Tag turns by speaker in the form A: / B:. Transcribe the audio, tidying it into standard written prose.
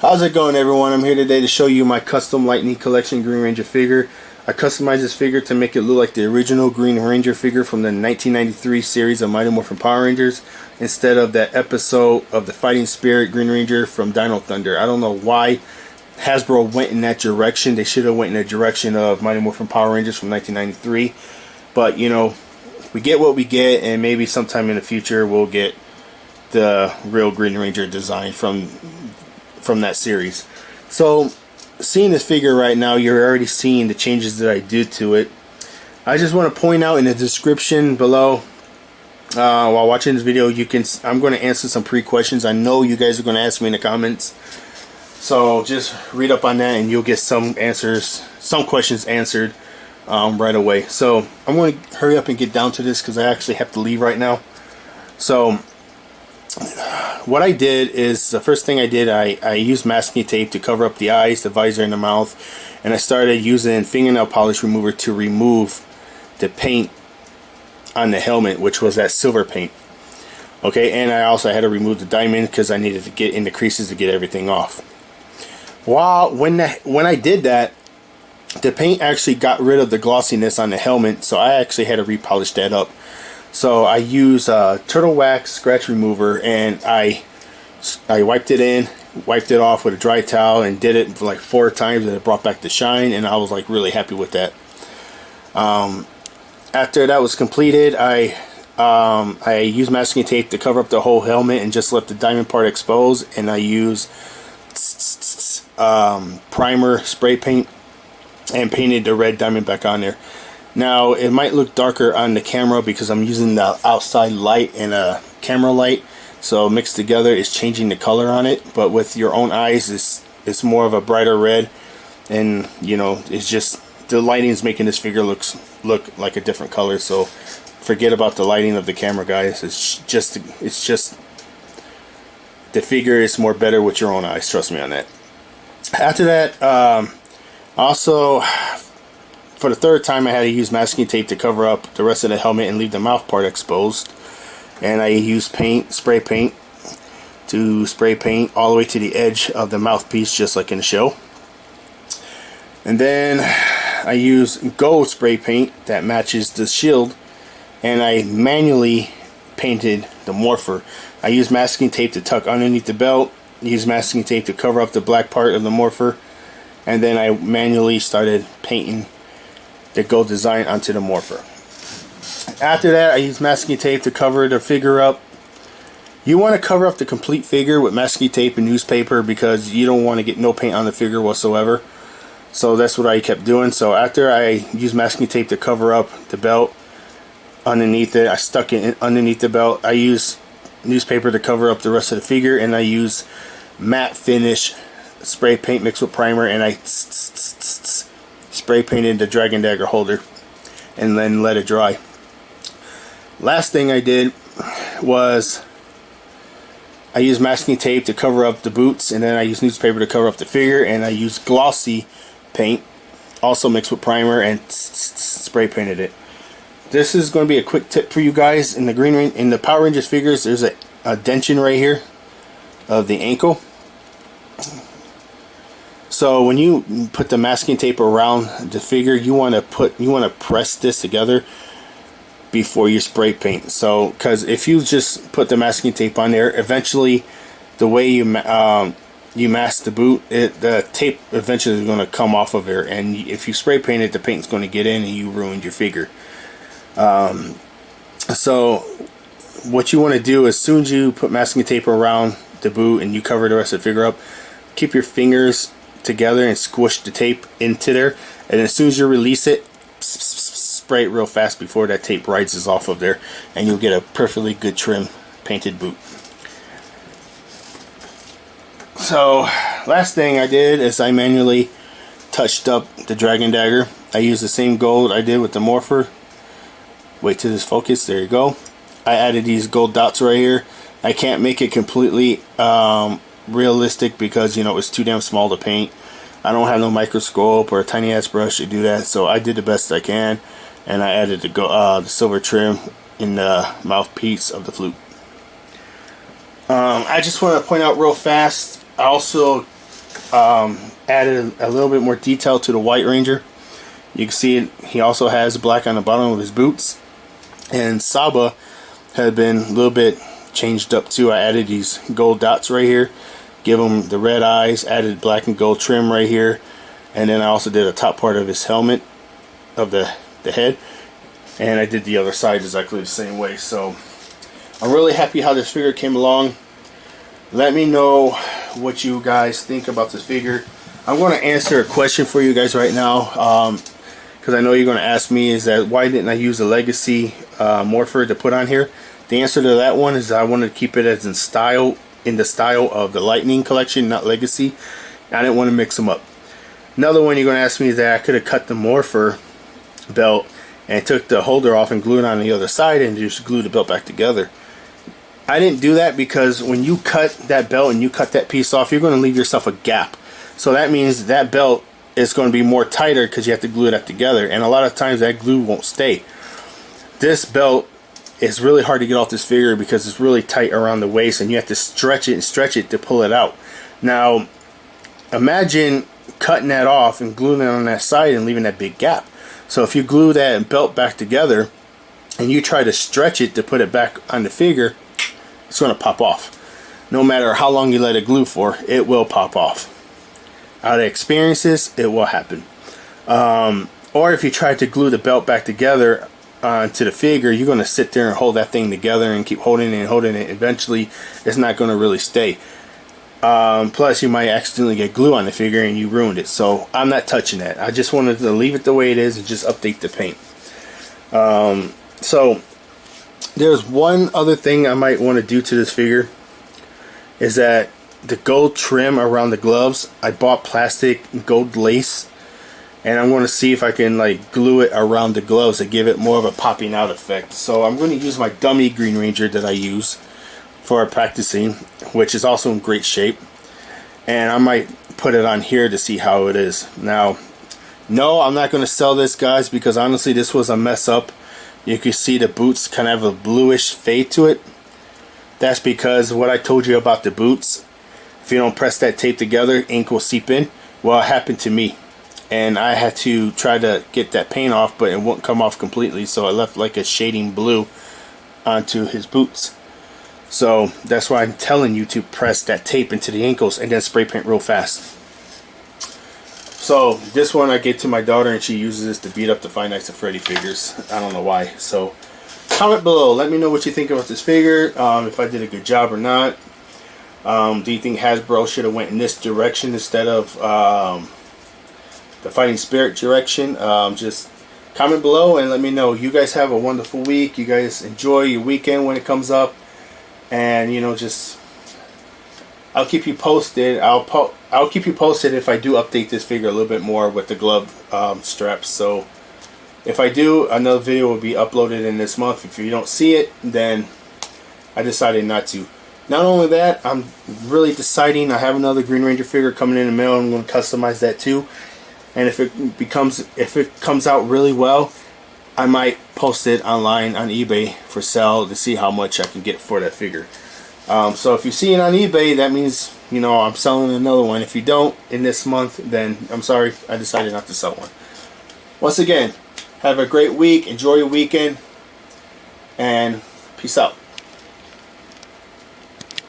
A: How's it going, everyone? I'm here today to show you my custom Lightning Collection Green Ranger figure. I customized this figure to make it look like the original Green Ranger figure from the 1993 series of Mighty Morphin Power Rangers, instead of that episode of the Fighting Spirit Green Ranger from Dino Thunder. I don't know why Hasbro went in that direction. They should have went in the direction of Mighty Morphin Power Rangers from 1993. But, you know, we get what we get, and maybe sometime in the future we'll get the real Green Ranger design from that series. So seeing this figure right now, you're already seeing the changes that I did to it. I just want to point out in the description below, while watching this video, I'm going to answer some pre-questions. I know you guys are going to ask me in the comments, so just read up on that and you'll get some questions answered right away. So I'm going to hurry up and get down to this because I actually have to leave right now. So what I did is, the first thing I did, I used masking tape to cover up the eyes, the visor, and the mouth, and I started using fingernail polish remover to remove the paint on the helmet, which was that silver paint. Okay, and I also had to remove the diamond because I needed to get in the creases to get everything off. When I did that, the paint actually got rid of the glossiness on the helmet, so I actually had to repolish that up. So I used turtle wax scratch remover, and I wiped it off with a dry towel, and did it for like 4 times, and it brought back the shine, and I was like really happy with that. After that was completed, I used masking tape to cover up the whole helmet and just left the diamond part exposed, and I used primer spray paint and painted the red diamond back on there. Now, it might look darker on the camera because I'm using the outside light and a camera light, so mixed together it's changing the color on it, but with your own eyes it's more of a brighter red, and you know, it's just the lighting is making this figure look like a different color. So forget about the lighting of the camera, guys. It's just the figure is more better with your own eyes, trust me on that. After that, also, for the 3rd time, I had to use masking tape to cover up the rest of the helmet and leave the mouth part exposed. And I used spray paint to spray paint all the way to the edge of the mouthpiece, just like in the show. And then I used gold spray paint that matches the shield, and I manually painted the morpher. I used masking tape to tuck underneath the belt, used masking tape to cover up the black part of the morpher, and then I manually started painting the gold design onto the morpher. After that, I used masking tape to cover the figure up. You want to cover up the complete figure with masking tape and newspaper because you don't want to get no paint on the figure whatsoever. So that's what I kept doing. So after I used masking tape to cover up the belt underneath it, I stuck it underneath the belt. I used newspaper to cover up the rest of the figure, and I used matte finish spray paint mixed with primer, and I spray painted the Dragon Dagger holder and then let it dry. Last thing I did was I used masking tape to cover up the boots, and then I used newspaper to cover up the figure, and I used glossy paint also mixed with primer and spray painted it. This is going to be a quick tip for you guys. In the Power Rangers figures, there's a dention right here of the ankle. So when you put the masking tape around the figure, you want to press this together before you spray paint. So, because if you just put the masking tape on there, eventually the way you mask the boot, the tape eventually is going to come off of there, and if you spray paint it, the paint's going to get in and you ruined your figure. So what you want to do, as soon as you put masking tape around the boot and you cover the rest of the figure up, keep your fingers together and squish the tape into there, and as soon as you release it, spray it real fast before that tape rises off of there, and you'll get a perfectly good trim painted boot. So last thing I did is I manually touched up the Dragon Dagger. I used the same gold I did with the morpher. Wait till this focus, there you go. I added these gold dots right here. I can't make it completely realistic because, you know, it's too damn small to paint. I don't have no microscope or a tiny ass brush to do that, so I did the best I can, and I added the silver trim in the mouthpiece of the flute. I just want to point out real fast, I also added a little bit more detail to the White Ranger. You can see it, he also has black on the bottom of his boots. And Saba had been a little bit changed up too. I added these gold dots right here, give him the red eyes, added black and gold trim right here, and then I also did a top part of his helmet of the head, and I did the other side exactly the same way. So I'm really happy how this figure came along. Let me know what you guys think about this figure. I'm going to answer a question for you guys right now, because I know you're going to ask me, is that why didn't I use a Legacy Morpher to put on here? The answer to that one is I wanted to keep it as in the style of the Lightning collection, not Legacy. I didn't want to mix them up. Another one you're going to ask me is that I could have cut the Morpher belt and took the holder off and glued it on the other side and just glued the belt back together. I didn't do that because when you cut that belt and you cut that piece off, you're going to leave yourself a gap. So that means that belt is going to be more tighter because you have to glue that together, and a lot of times that glue won't stay. This belt is really hard to get off this figure because it's really tight around the waist, and you have to stretch it and stretch it to pull it out. Now imagine cutting that off and gluing it on that side and leaving that big gap. So if you glue that belt back together and you try to stretch it to put it back on the figure, it's going to pop off. No matter how long you let it glue for, it will pop off. Out of experiences, it will happen. Or if you try to glue the belt back together to the figure, you're going to sit there and hold that thing together and keep holding it and holding it. Eventually, it's not going to really stay. Plus, you might accidentally get glue on the figure and you ruined it. So I'm not touching that. I just wanted to leave it the way it is and just update the paint. So there's one other thing I might want to do to this figure, is that the gold trim around the gloves, I bought plastic gold lace, and I'm going to see if I can like glue it around the gloves to give it more of a popping out effect. So I'm going to use my dummy Green Ranger that I use for practicing, which is also in great shape, and I might put it on here to see how it is. Now, no, I'm not going to sell this, guys, because honestly this was a mess up. You can see the boots kind of have a bluish fade to it. That's because what I told you about the boots, if you don't press that tape together, ink will seep in. Well, it happened to me, and I had to try to get that paint off, but it won't come off completely, so I left like a shading blue onto his boots. So that's why I'm telling you to press that tape into the ankles and then spray paint real fast. So this one I gave to my daughter, and she uses this to beat up the Five Nights at Freddy figures. I don't know why. So comment below, let me know what you think about this figure, if I did a good job or not. Do you think Hasbro should have went in this direction instead of the Fighting Spirit direction? Just comment below and let me know. You guys have a wonderful week. You guys enjoy your weekend when it comes up, and you know, just I'll keep you posted. I'll keep you posted if I do update this figure a little bit more with the glove straps. So if I do, another video will be uploaded in this month. If you don't see it, then I decided not to. Not only that, I'm really deciding, I have another Green Ranger figure coming in the mail. I'm going to customize that too. And if it comes out really well, I might post it online on eBay for sale to see how much I can get for that figure. So if you see it on eBay, that means, you know, I'm selling another one. If you don't in this month, then I'm sorry, I decided not to sell one. Once again, have a great week, enjoy your weekend, and peace out.